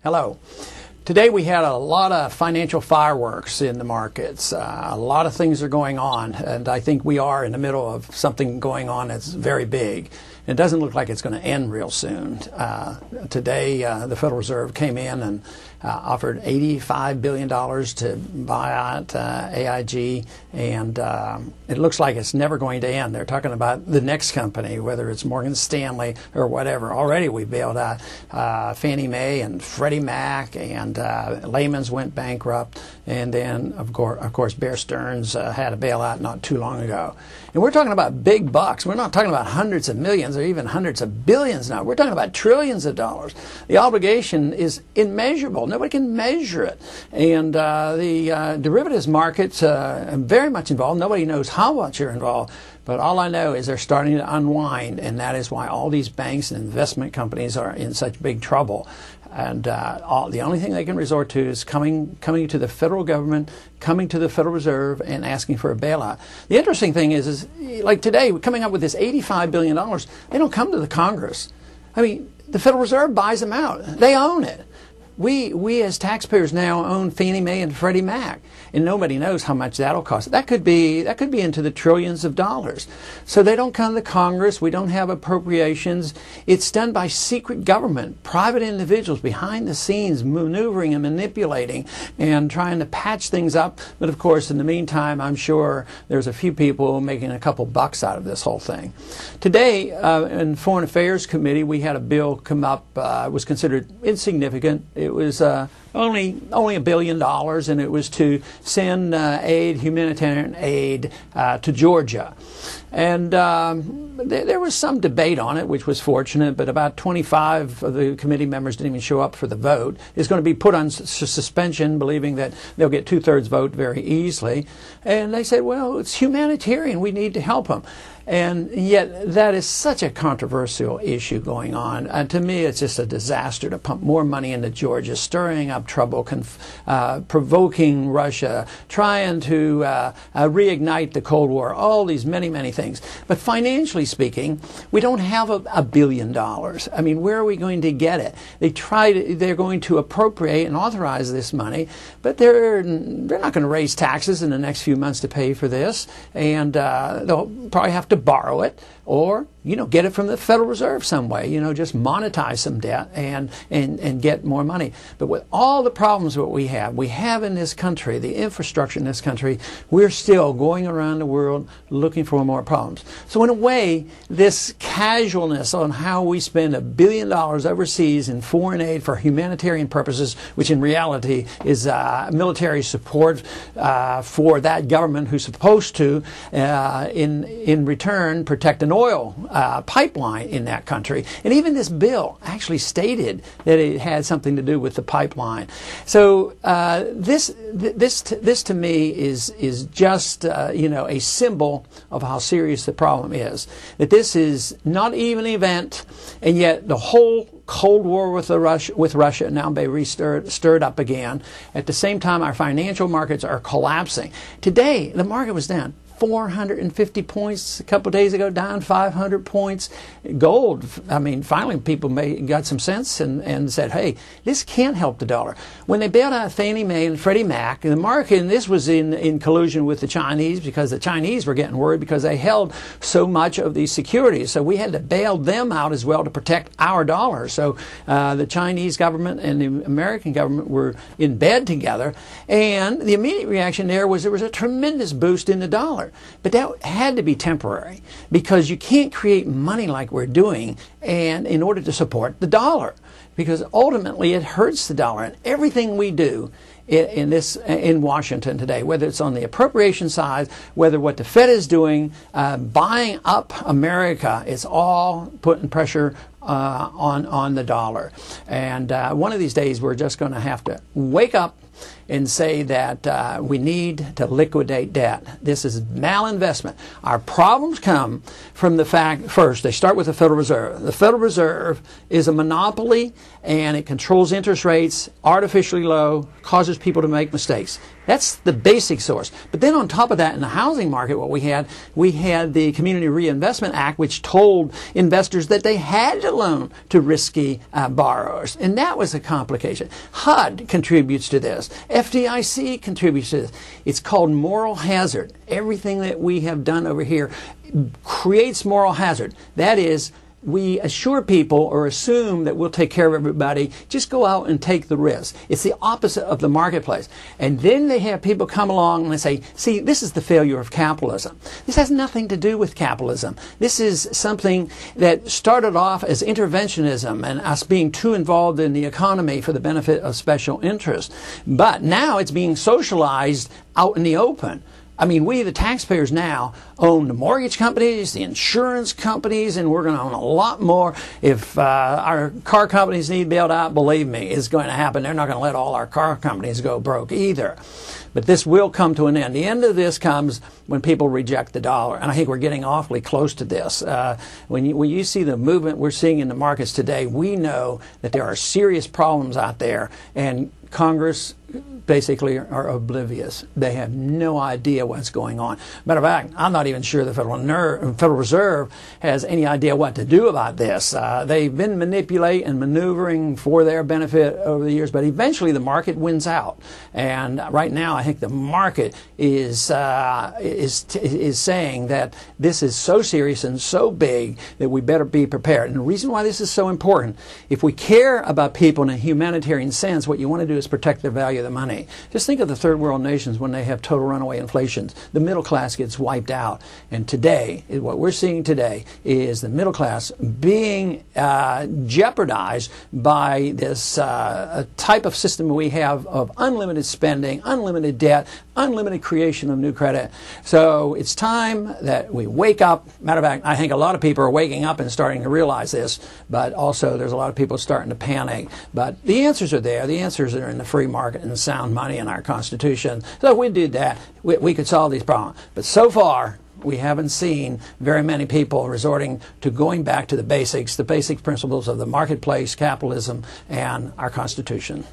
Hello. Today we had a lot of financial fireworks in the markets. A lot of things are going on, and I think we are in the middle of something going on that's very big. It doesn't look like it's going to end real soon. Today, the Federal Reserve came in and offered $85 billion to buy out AIG, and it looks like it's never going to end. They're talking about the next company, whether it's Morgan Stanley or whatever. Already we bailed out Fannie Mae and Freddie Mac, and Lehman's went bankrupt, and then, of course, Bear Stearns had a bailout not too long ago. And we're talking about big bucks. We're not talking about hundreds of millions or even hundreds of billions now. We're talking about trillions of dollars. The obligation is immeasurable. Nobody can measure it. And the derivatives markets are very much involved. Nobody knows how much you're involved. But all I know is they're starting to unwind, and that is why all these banks and investment companies are in such big trouble. And the only thing they can resort to is coming to the federal government, coming to the Federal Reserve, and asking for a bailout. The interesting thing is like today, we're coming up with this $85 billion. They don't come to the Congress. I mean, the Federal Reserve buys them out. They own it. We as taxpayers now own Fannie Mae and Freddie Mac, and nobody knows how much that'll cost. That could be into the trillions of dollars. So they don't come to Congress. We don't have appropriations. It's done by secret government, private individuals behind the scenes, maneuvering and manipulating and trying to patch things up. But of course, in the meantime, I'm sure there's a few people making a couple bucks out of this whole thing. Today, in Foreign Affairs Committee, we had a bill come up. It was considered insignificant. It was only $1 billion, and it was to send humanitarian aid to Georgia. And there was some debate on it, which was fortunate, but about 25 of the committee members didn't even show up for the vote. It's going to be put on suspension, believing that they'll get two-thirds vote very easily. And they said, well, it's humanitarian. We need to help them. And yet that is such a controversial issue going on. And to me, it's just a disaster to pump more money into Georgia, stirring up trouble, provoking Russia, trying to reignite the Cold War, all these many, many things. But financially speaking, we don't have $1 billion. I mean, where are we going to get it? They're going to appropriate and authorize this money, but they're not going to raise taxes in the next few months to pay for this, and they'll probably have to borrow it, or get it from the Federal Reserve some way, just monetize some debt and get more money. But with all the problems that we have in this country, the infrastructure in this country, we're still going around the world looking for more problems. So in a way, this casualness on how we spend $1 billion overseas in foreign aid for humanitarian purposes, which in reality is military support for that government who's supposed to, in return, protect an oil pipeline in that country. And even this bill actually stated that it had something to do with the pipeline. So this to me is just a symbol of how serious the problem is. That this is not even an event, and yet the whole Cold War with Russia now be stirred up again. At the same time, our financial markets are collapsing. Today, the market was down 450 points a couple of days ago, down 500 points. Gold, I mean, finally people got some sense and said, hey, this can't help the dollar. When they bailed out Fannie Mae and Freddie Mac, the market, and this was in collusion with the Chinese, because the Chinese were getting worried because they held so much of these securities. So we had to bail them out as well to protect our dollar. So the Chinese government and the American government were in bed together. And the immediate reaction there was a tremendous boost in the dollar. But that had to be temporary, because you can't create money like we're doing and in order to support the dollar, because ultimately it hurts the dollar. And everything we do in Washington today, whether it's on the appropriation side, whether what the Fed is doing, buying up America, it's all putting pressure on the dollar. And one of these days we're just going to have to wake up and say that we need to liquidate debt. This is malinvestment. Our problems come from the fact, first, they start with the Federal Reserve. The Federal Reserve is a monopoly, and it controls interest rates artificially low, causes people to make mistakes. That's the basic source. But then on top of that, in the housing market, what we had the Community Reinvestment Act, which told investors that they had to loan to risky borrowers. And that was a complication. HUD contributes to this. FDIC contributes to this. It's called moral hazard. Everything that we have done over here creates moral hazard. That is, we assure people or assume that we'll take care of everybody. Just go out and take the risk. It's the opposite of the marketplace. And then they have people come along and they say, see, this is the failure of capitalism. This has nothing to do with capitalism. This is something that started off as interventionism and us being too involved in the economy for the benefit of special interests. But now it's being socialized out in the open. I mean, we, the taxpayers now, own the mortgage companies, the insurance companies, and we're going to own a lot more. If our car companies need bailed out, believe me, it's going to happen. They're not going to let all our car companies go broke either. But this will come to an end. The end of this comes when people reject the dollar. And I think we're getting awfully close to this. When you see the movement we're seeing in the markets today, we know that there are serious problems out there. And Congress basically are oblivious. They have no idea what's going on. Matter of fact, I'm not even sure the Federal Reserve has any idea what to do about this. They've been manipulating and maneuvering for their benefit over the years, but eventually the market wins out. And right now, I think the market is saying that this is so serious and so big that we better be prepared. And the reason why this is so important, if we care about people in a humanitarian sense, what you want to do is protect the value of the money. Just think of the third world nations when they have total runaway inflations. The middle class gets wiped out. And today, what we're seeing today is the middle class being jeopardized by this type of system we have of unlimited spending, unlimited debt, unlimited creation of new credit. So it's time that we wake up. Matter of fact, I think a lot of people are waking up and starting to realize this, but also there's a lot of people starting to panic. But the answers are there. The answers are in the free market and the sound money in our Constitution. So if we did that, we could solve these problems. But so far, we haven't seen very many people resorting to going back to the basic principles of the marketplace, capitalism, and our Constitution.